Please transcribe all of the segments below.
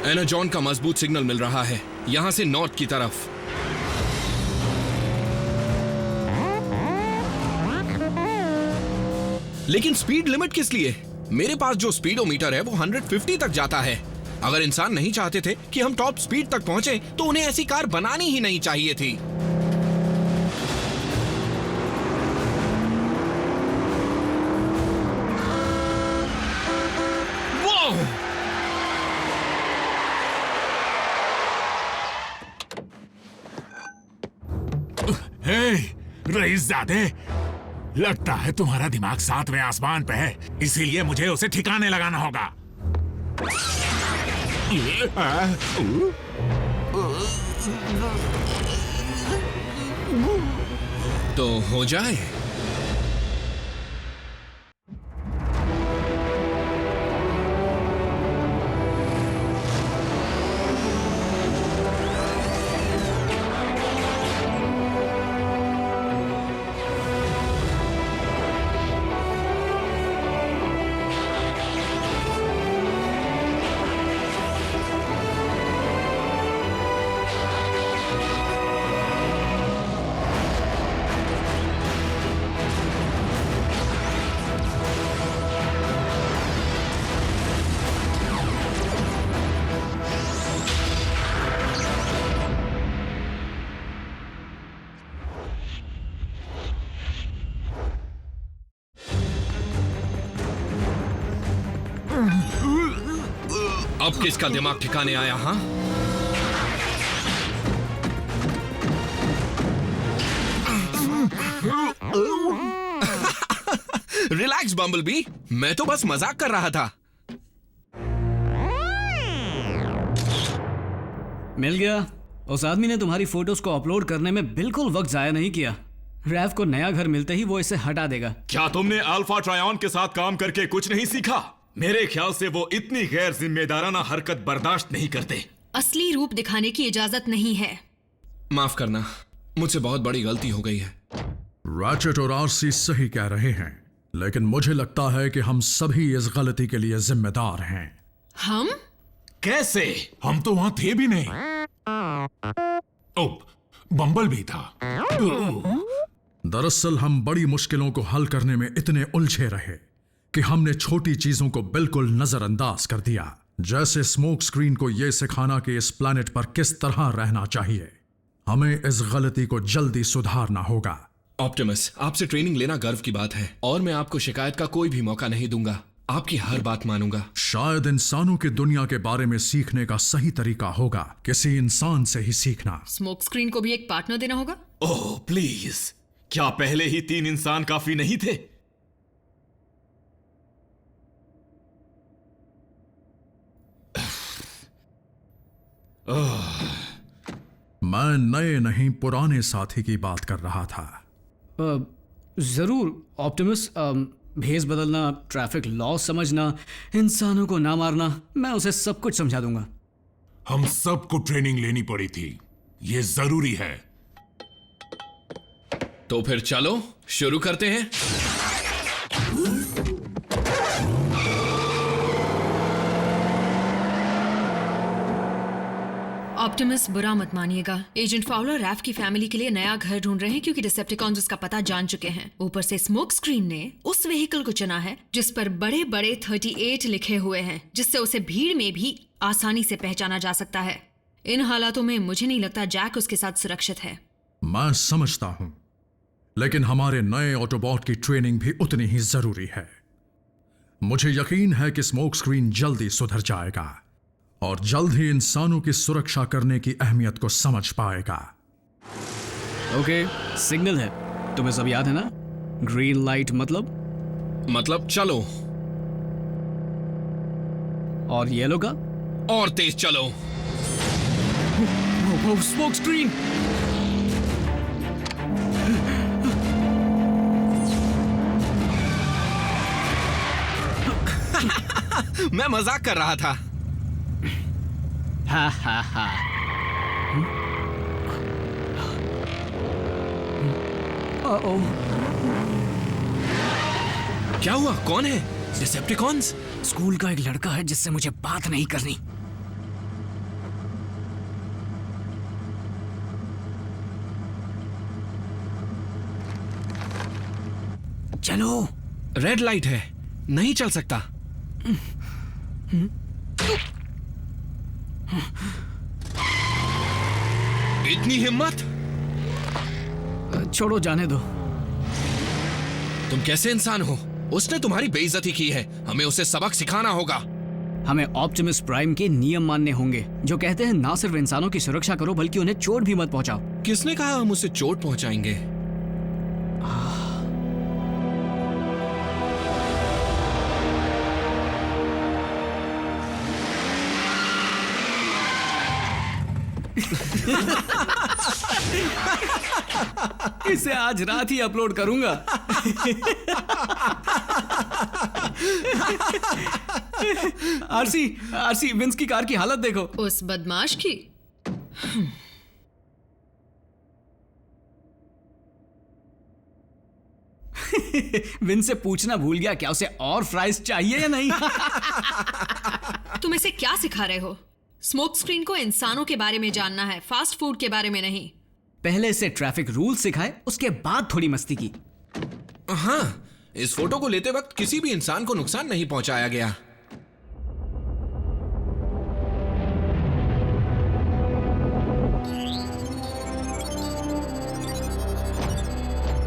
Energon का मजबूत signal मिल रहा है यहां से नॉर्थ की तरफ। लेकिन स्पीड लिमिट किस लिए? मेरे पास जो स्पीडोमीटर है वो 150 तक जाता है। अगर इंसान नहीं चाहते थे कि हम टॉप स्पीड तक पहुंचे तो उन्हें ऐसी कार बनानी ही नहीं चाहिए थी। रईसजादे, लगता है तुम्हारा दिमाग 7वें आसमान पे है, इसीलिए मुझे उसे ठिकाने लगाना होगा। तो हो जाए। अब किसका दिमाग ठिकाने आया? हाँ, रिलैक्स बम्बलबी, मैं तो बस मजाक कर रहा था। मिल गया। उस आदमी ने तुम्हारी फोटोज को अपलोड करने में बिल्कुल वक्त जाया नहीं किया। रैफ को नया घर मिलते ही वो इसे हटा देगा। क्या तुमने अल्फा ट्रायन के साथ काम करके कुछ नहीं सीखा? मेरे ख्याल से वो इतनी गैर जिम्मेदाराना हरकत बर्दाश्त नहीं करते। असली रूप दिखाने की इजाजत नहीं है। माफ करना, मुझसे बहुत बड़ी गलती हो गई है। रैचेट और आरसी सही कह रहे हैं, लेकिन मुझे लगता है कि हम सभी इस गलती के लिए जिम्मेदार हैं। हम? कैसे? हम तो वहां थे भी नहीं। बम्बल भी था। दरअसल हम बड़ी मुश्किलों को हल करने में इतने उलझे रहे कि हमने छोटी चीजों को बिल्कुल नजरअंदाज कर दिया, जैसे स्मोक स्क्रीन को यह सिखाना कि इस प्लैनेट पर किस तरह रहना चाहिए। हमें इस गलती को जल्दी सुधारना होगा। ऑप्टिमस, आपसे ट्रेनिंग लेना गर्व की बात है और मैं आपको शिकायत का कोई भी मौका नहीं दूंगा। आपकी हर बात मानूंगा। शायद इंसानों की दुनिया के बारे में सीखने का सही तरीका होगा किसी इंसान से ही सीखना। स्मोक स्क्रीन को भी एक पार्टनर देना होगा? ओह प्लीज, क्या पहले ही 3 इंसान काफी नहीं थे? मैं नए नहीं पुराने साथी की बात कर रहा था। जरूर ऑप्टिमस। भेस बदलना, ट्रैफिक लॉ समझना, इंसानों को ना मारना, मैं उसे सब कुछ समझा दूंगा। हम सबको ट्रेनिंग लेनी पड़ी थी, ये जरूरी है। तो फिर चलो शुरू करते हैं। ऑप्टिमस, बुरा मत मानिएगा। एजेंट फाउलर रैफ की फैमिली के लिए नया घर ढूंढ रहे हैं क्योंकि डिसेप्टिकॉन्स उसका पता जान चुके हैं। ऊपर से स्मोक स्क्रीन ने उस व्हीकल को चुना है जिस पर बड़े बड़े 38 लिखे हुए हैं, जिससे उसे भीड़ में भी आसानी से पहचाना जा सकता है। इन हालातों में मुझे नहीं लगता जैक उसके साथ सुरक्षित है। मैं समझता हूं, लेकिन हमारे नए ऑटोबॉट की ट्रेनिंग भी उतनी ही जरूरी है। मुझे यकीन है कि स्मोक स्क्रीन जल्दी सुधर जाएगा और जल्द ही इंसानों की सुरक्षा करने की अहमियत को समझ पाएगा। ओके, सिग्नल है, तुम्हें सब याद है ना? ग्रीन लाइट मतलब चलो। और येलो का? और तेज चलो। Smoke screen! मैं मजाक कर रहा था। हा हा हा। क्या हुआ? कौन है? डिसेप्टिकॉन्स? स्कूल का एक लड़का है जिससे मुझे बात नहीं करनी। चलो। रेड लाइट है, नहीं चल सकता। इतनी हिम्मत? छोड़ो, जाने दो। तुम कैसे इंसान हो? उसने तुम्हारी बेइज्जती की है, हमें उसे सबक सिखाना होगा। हमें ऑप्टिमस प्राइम के नियम मानने होंगे, जो कहते हैं ना सिर्फ इंसानों की सुरक्षा करो बल्कि उन्हें चोट भी मत पहुंचाओ। किसने कहा हम उसे चोट पहुंचाएंगे? इसे आज रात ही अपलोड करूंगा। आरसी, विंस की कार की हालत देखो। उस बदमाश की। विंस से पूछना भूल गया, क्या उसे और फ्राइज चाहिए या नहीं? तुम इसे क्या सिखा रहे हो? स्मोक स्क्रीन को इंसानों के बारे में जानना है, फास्ट फूड के बारे में नहीं। पहले से ट्रैफिक रूल सिखाए, उसके बाद थोड़ी मस्ती की। हाँ, इस फोटो को लेते वक्त किसी भी इंसान को नुकसान नहीं पहुंचाया गया।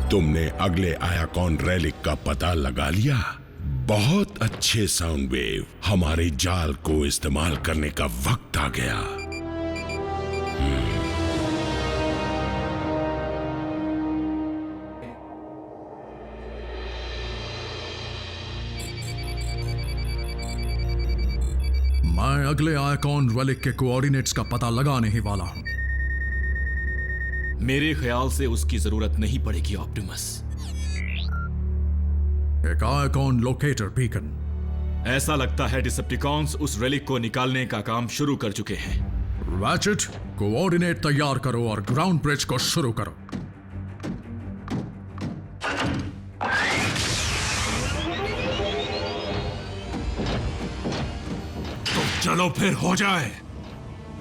तुमने अगले आयाकॉन रेलिक का पता लगा लिया। बहुत अच्छे साउंड वेव। हमारे जाल को इस्तेमाल करने का वक्त आ गया। मैं अगले आइकॉन रेलिक के कोऑर्डिनेट्स का पता लगाने ही वाला हूं। मेरे ख्याल से उसकी जरूरत नहीं पड़ेगी ऑप्टिमस। एक आइकॉन लोकेटर बीकन। ऐसा लगता है डिसेप्टिकॉन्स उस रेलिक को निकालने का काम शुरू कर चुके हैं। रैचेट, कोऑर्डिनेट तैयार करो और ग्राउंड ब्रिज को शुरू करो। तो चलो फिर हो जाए।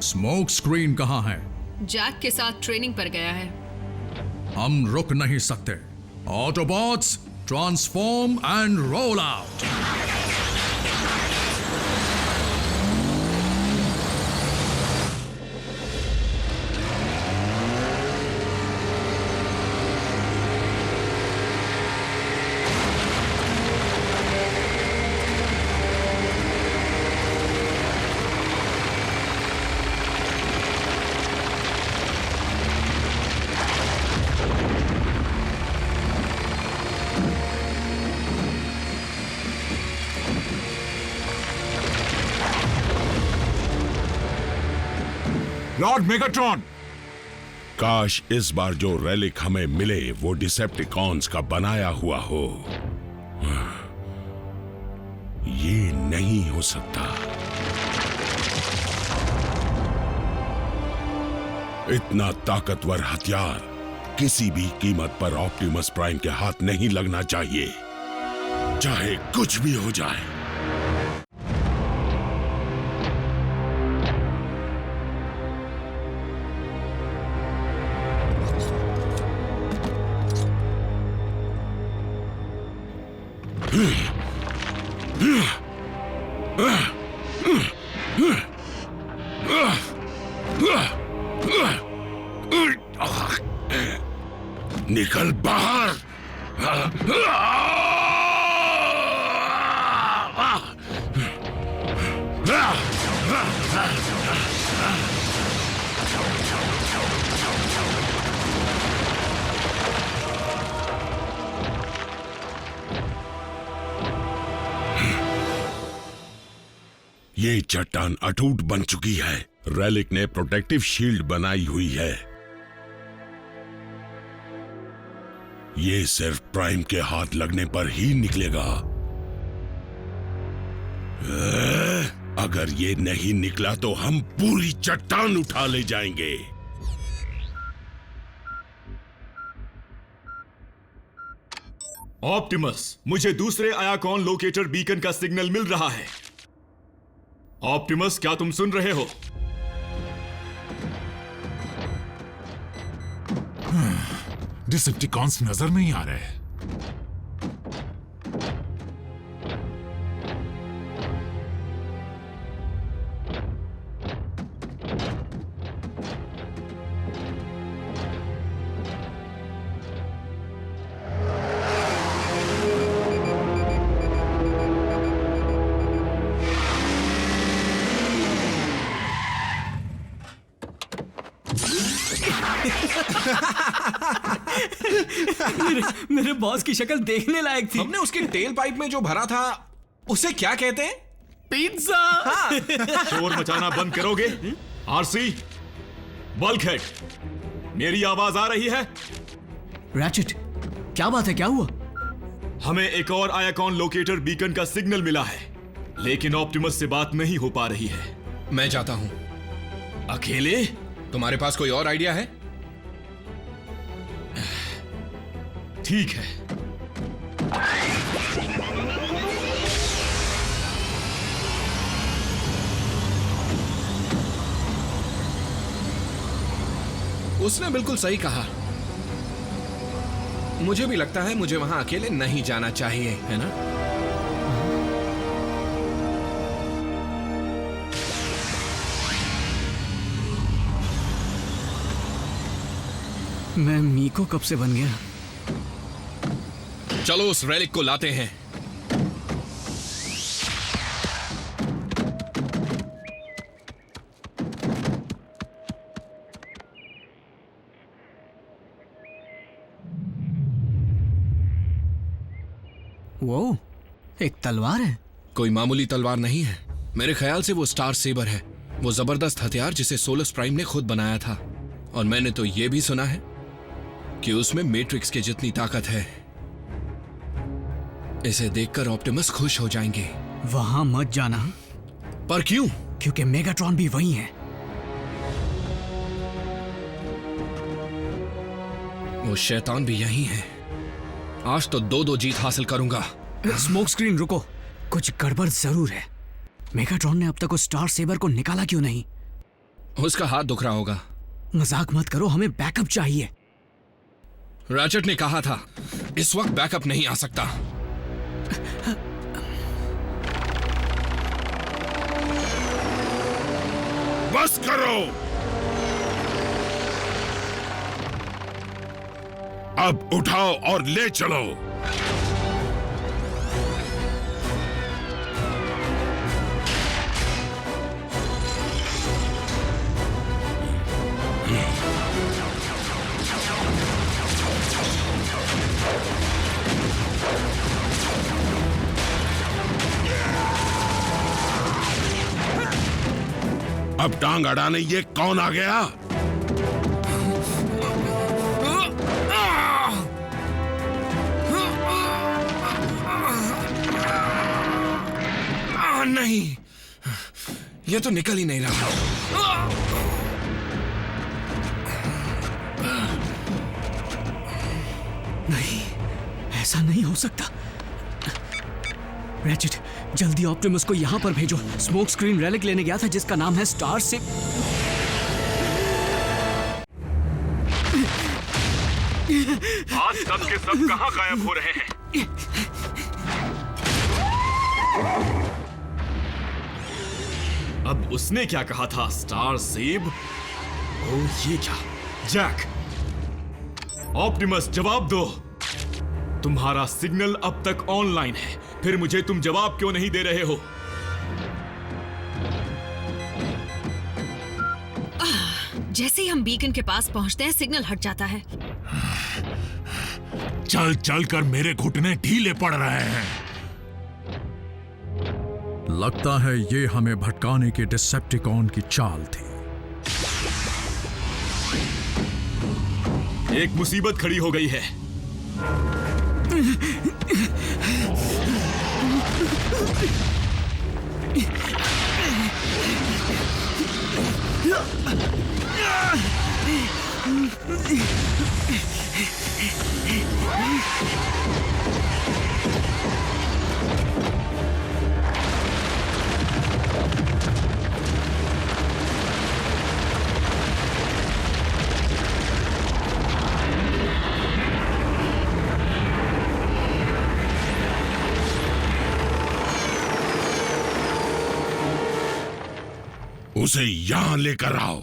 स्मोक स्क्रीन कहां है? जैक के साथ ट्रेनिंग पर गया है। हम रुक नहीं सकते। Autobots, transform and roll out. Lord Megatron, काश इस बार जो रेलिक हमें मिले वो डिसेप्टिकॉन्स का बनाया हुआ हो। ये नहीं हो सकता। इतना ताकतवर हथियार किसी भी कीमत पर ऑप्टिमस प्राइम के हाथ नहीं लगना चाहिए, चाहे कुछ भी हो जाए। निकल बाहर। ये चट्टान अटूट बन चुकी है। रेलिक ने प्रोटेक्टिव शील्ड बनाई हुई है। ये सिर्फ प्राइम के हाथ लगने पर ही निकलेगा। अगर ये नहीं निकला तो हम पूरी चट्टान उठा ले जाएंगे। ऑप्टिमस, मुझे दूसरे आयाकॉन लोकेटर बीकन का सिग्नल मिल रहा है। ऑप्टिमस, क्या तुम सुन रहे हो? डिसेप्टिकॉन्स नजर नहीं आ रहे। मेरे बॉस की शक्ल देखने लायक थी। हमने उसके टेल पाइप में जो भरा था उसे क्या कहते हैं? पिज्जा। शोर मचाना बंद करोगे? आरसी, बल्कहेड, मेरी आवाज आ रही है? रैचेट, क्या बात है, क्या हुआ? हमें एक और आयाकॉन लोकेटर बीकन का सिग्नल मिला है, लेकिन ऑप्टिमस से बात नहीं हो पा रही है। मैं जाता हूं। अकेले? तुम्हारे पास कोई और आइडिया है? ठीक है। उसने बिल्कुल सही कहा। मुझे भी लगता है मुझे वहां अकेले नहीं जाना चाहिए, है ना? मैं मीको कब से बन गया? चलो उस रेलिक को लाते हैं। वो एक तलवार है। कोई मामूली तलवार नहीं है। मेरे ख्याल से वो स्टार सेबर है, वो जबरदस्त हथियार जिसे सोलस प्राइम ने खुद बनाया था। और मैंने तो ये भी सुना है कि उसमें मैट्रिक्स के जितनी ताकत है। इसे देखकर ऑप्टिमस खुश हो जाएंगे। वहां मत जाना। पर क्यों? क्योंकि मेगाट्रॉन भी वही है। वो शैतान भी यही है। आज तो 2-2 जीत हासिल करूंगा। स्मोक स्क्रीन, रुको, कुछ गड़बड़ जरूर है। मेगाट्रॉन ने अब तक उस स्टार सेबर को निकाला क्यों नहीं? उसका हाथ दुख रहा होगा। मजाक मत करो, हमें बैकअप चाहिए। रैचेट ने कहा था इस वक्त बैकअप नहीं आ सकता। बस करो। अब उठाओ और ले चलो। अब टांग अड़ाने ये कौन आ गया? नहीं, ये तो निकल ही नहीं रहा। नहीं, ऐसा नहीं हो सकता। रैचेट, जल्दी ऑप्टिमस को यहां पर भेजो। स्मोक स्क्रीन रेलिक लेने गया था जिसका नाम है स्टार से। आज सब के सब कहां गायब हो रहे हैं? अब उसने क्या कहा था? स्टार सेब? ओह, ये क्या? जैक, ऑप्टिमस जवाब दो। तुम्हारा सिग्नल अब तक ऑनलाइन है, फिर मुझे तुम जवाब क्यों नहीं दे रहे हो? जैसे ही हम बीकन के पास पहुंचते हैं सिग्नल हट जाता है। चल चल कर मेरे घुटने ढीले पड़ रहे हैं। लगता है ये हमें भटकाने के डिसेप्टिकॉन की चाल थी। एक मुसीबत खड़ी हो गई है। उसे यहां लेकर आओ।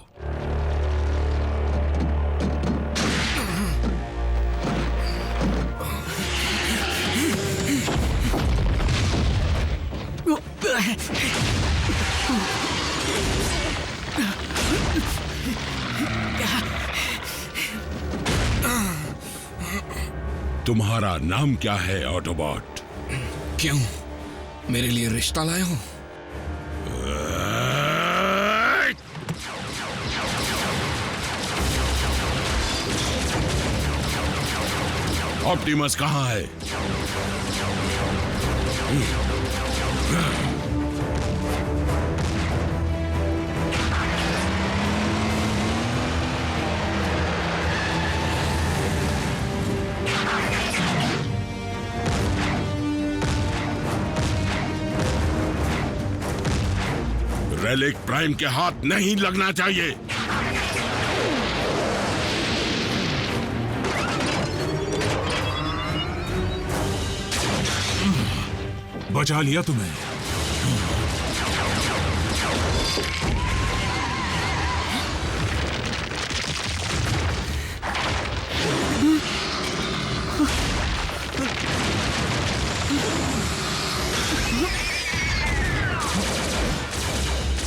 तुम्हारा नाम क्या है ऑटोबॉट? क्यों, मेरे लिए रिश्ता लाए हो? ऑप्टिमस कहाँ है? रेलिक प्राइम के हाथ नहीं लगना चाहिए। बचा लिया तुम्हें।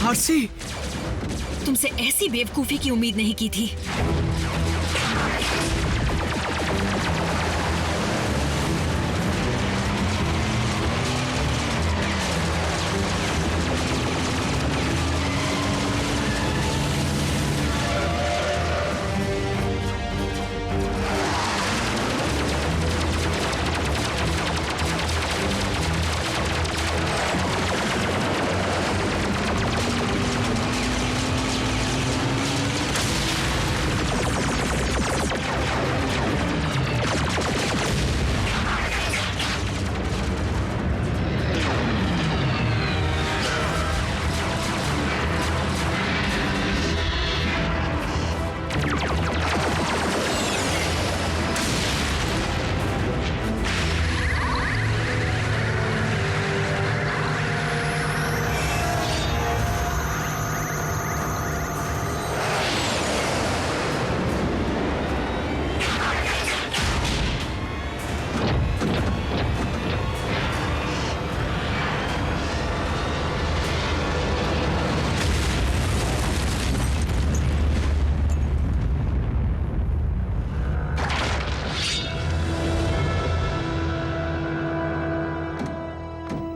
आरसी, तुमसे ऐसी बेवकूफी की उम्मीद नहीं की थी।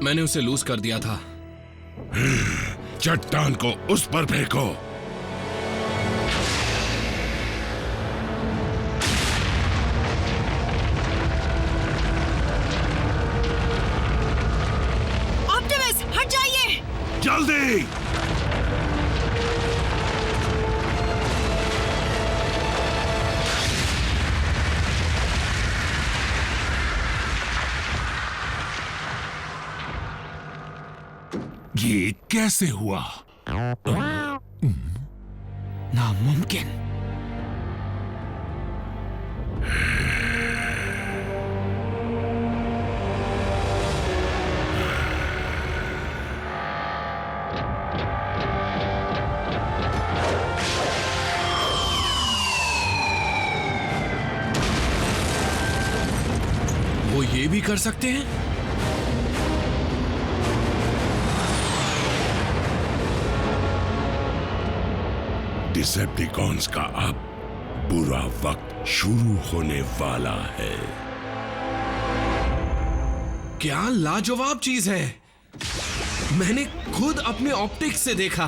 मैंने उसे लूज कर दिया था। चट्टान को उस पर फेंको। ऑप्टिमस, हट जाइए। जल्दी। ये कैसे हुआ? नामुमकिन। वो ये भी कर सकते हैं? डिसेप्टिकॉन्स का अब बुरा वक्त शुरू होने वाला है। क्या लाजवाब चीज है। मैंने खुद अपने ऑप्टिक्स से देखा,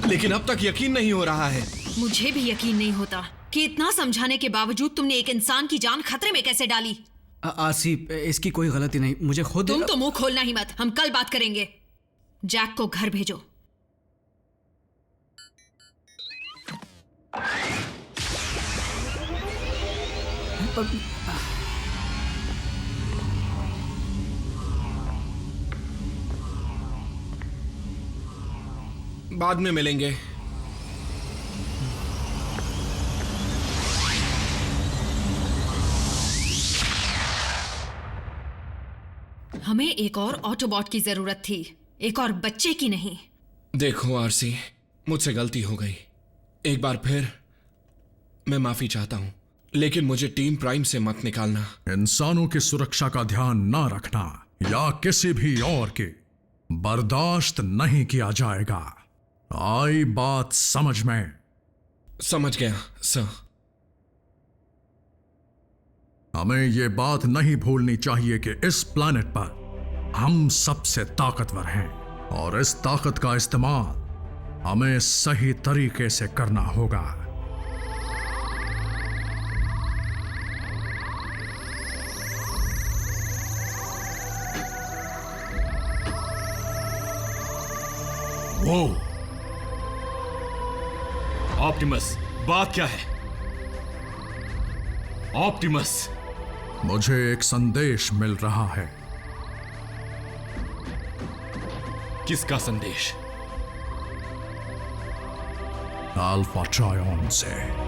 लेकिन अब तक यकीन नहीं हो रहा है। मुझे भी यकीन नहीं होता कि इतना समझाने के बावजूद तुमने एक इंसान की जान खतरे में कैसे डाली। आरसी, इसकी कोई गलती नहीं, मुझे खुद। तुम तो मुंह खोलना ही मत, हम कल बात करेंगे। जैक को घर भेजो। बाद में मिलेंगे। हमें एक और ऑटोबॉट की जरूरत थी, एक और बच्चे की नहीं। देखो आरसी, मुझसे गलती हो गई। एक बार फिर मैं माफी चाहता हूं, लेकिन मुझे टीम प्राइम से मत निकालना। इंसानों की सुरक्षा का ध्यान ना रखना या किसी भी और की बर्दाश्त नहीं किया जाएगा। आई बात समझ में? समझ गया सर। हमें ये बात नहीं भूलनी चाहिए कि इस प्लैनेट पर हम सबसे ताकतवर हैं और इस ताकत का इस्तेमाल हमें सही तरीके से करना होगा। वो ऑप्टिमस, बात क्या है? ऑप्टिमस, मुझे एक संदेश मिल रहा है। किसका संदेश? अल्फा ट्रायन से।